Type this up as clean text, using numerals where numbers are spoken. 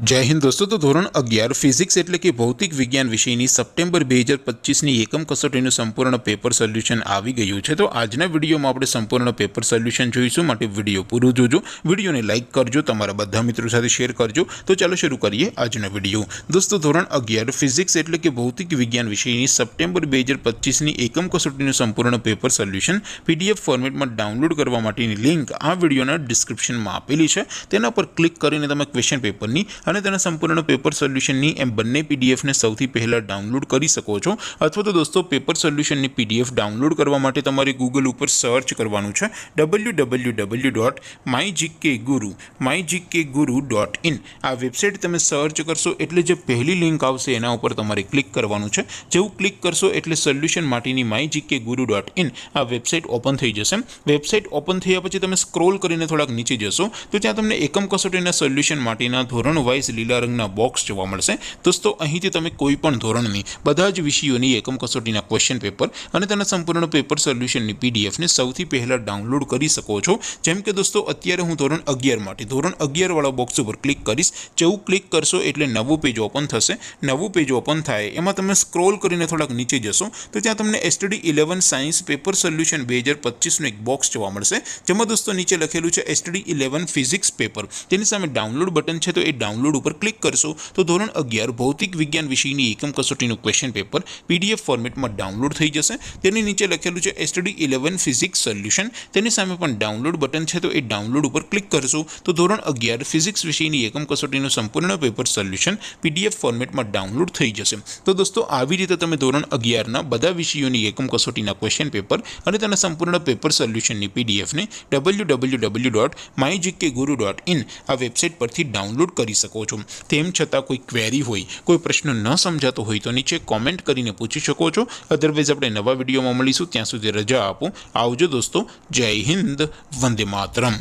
जय हिंद दोस्तों। तो धोरण 11 फिजिक्स एटले कि भौतिक विज्ञान विषयनी सप्टेम्बर 2025 एकम कसोटीનું સંપૂર્ણ પેપર સોલ્યુશન આવી ગયું છે। તો આજના વિડીયોમાં આપણે સંપૂર્ણ પેપર સોલ્યુશન જોઈશું, માટે વિડીયો પૂરું જોજો, વિડીયોને લાઇક કરજો, તમારા બધા મિત્રો સાથે શેર કરજો। તો ચાલો શરૂ કરીએ આજનો વિડીયો। દોસ્તો ધોરણ 11 ફિઝિક્સ એટલે કે ભૌતિક વિજ્ઞાન વિષયની સપ્ટેમ્બર 2025 એકમ કસોટીનું સંપૂર્ણ પેપર સોલ્યુશન પીડીએફ ફોર્મેટમાં ડાઉનલોડ કરવા માટેની લિંક આ વિડીયોના ડિસ્ક્રિપ્શનમાં આપેલી છે। તેના પર ક્લિક કરીને તમે ક્વેશ્ચન પેપરની અને તેના સંપૂર્ણ પેપર સોલ્યુશનની એમ બંને પીડીએફને સૌથી પહેલાં ડાઉનલોડ કરી શકો છો। અથવા તો દોસ્તો પેપર સોલ્યુશનની પીડીએફ ડાઉનલોડ કરવા માટે તમારે ગૂગલ ઉપર સર્ચ કરવાનું છે www.mygkguru.in। આ વેબસાઇટ તમે સર્ચ કરશો એટલે જે પહેલી લિંક આવશે એના ઉપર તમારે ક્લિક કરવાનું છે। જેવું ક્લિક કરશો એટલે સોલ્યુશન માટેની mygkguru.in આ વેબસાઇટ ઓપન થઈ જશે। વેબસાઇટ ઓપન થયા પછી તમે સ્ક્રોલ કરીને થોડાક નીચે જશો તો ત્યાં તમને એકમ કસોટીના સોલ્યુશન માટેના ધોરણ વાઇઝ લીલા રંગના બોક્સ જોવા મળશે। દોસ્તો અહીંથી તમે કોઈ પણ ધોરણની બધા જ વિષયોની એકમ કસોટીના ક્વેશ્ચન પેપર અને તેના સંપૂર્ણ પેપર સોલ્યુશનની પીડીએફને સૌથી પહેલાં ડાઉનલોડ કરી શકો છો। જેમ કે દોસ્તો અત્યારે હું ધોરણ 11 માટે ધોરણ 11 વાળા બોક્સ ઉપર ક્લિક કરીશ। જેવું ક્લિક કરશો એટલે નવું પેજ ઓપન થશે। નવું પેજ ઓપન થાય એમાં તમે સ્ક્રોલ કરીને થોડાક નીચે જશો તો ત્યાં તમને એસટીડી 11 સાયન્સ પેપર સોલ્યુશન 2025નું એક બોક્સ જોવા મળશે, જેમાં દોસ્તો નીચે લખેલું છે એસટીડી 11 ફિઝિક્સ પેપર। તેની સામે ડાઉનલોડ બટન છે, તો એ ડાઉનલોડ ઉપર ક્લિક કરશો તો ધોરણ 11 ભૌતિક વિજ્ઞાન વિષયની એકમ કસોટીનું ક્વેશ્ચન પેપર પીડીએફ ફોર્મેટમાં ડાઉનલોડ થઈ જશે। તેની નીચે લખેલું છે એસટીડી 11 ફિઝિક્સ સોલ્યુશન, તેની સામે પણ ડાઉનલોડ બટન છે, તો એ ડાઉનલોડ ઉપર ક્લિક કરશો તો ધોરણ 11 ફિઝિક્સ વિષયની એકમ કસોટીનું સંપૂર્ણ પેપર સોલ્યુશન પીડીએફ ફોર્મેટમાં ડાઉનલોડ થઈ જશે। તો દોસ્તો આવી રીતે તમે ધોરણ 11ના બધા વિષયોની એકમ કસોટીના ક્વેશ્ચન પેપર અને તેના સંપૂર્ણ પેપર સોલ્યુશનની પીડીએફને www.mygkguru.in આ વેબસાઇટ પરથી ડાઉનલોડ કરી શકો છો। તેમ છતાં કોઈ ક્વેરી હોય, કોઈ પ્રશ્ન ન સમજાતો હોય તો નીચે કોમેન્ટ કરીને પૂછી શકો છો। અધરવાઇઝ આપણે નવા વિડીયોમાં મળીશું, ત્યાં સુધી રજા આપો। આવજો દોસ્તો, જય હિન્દ, વંદે માતરમ।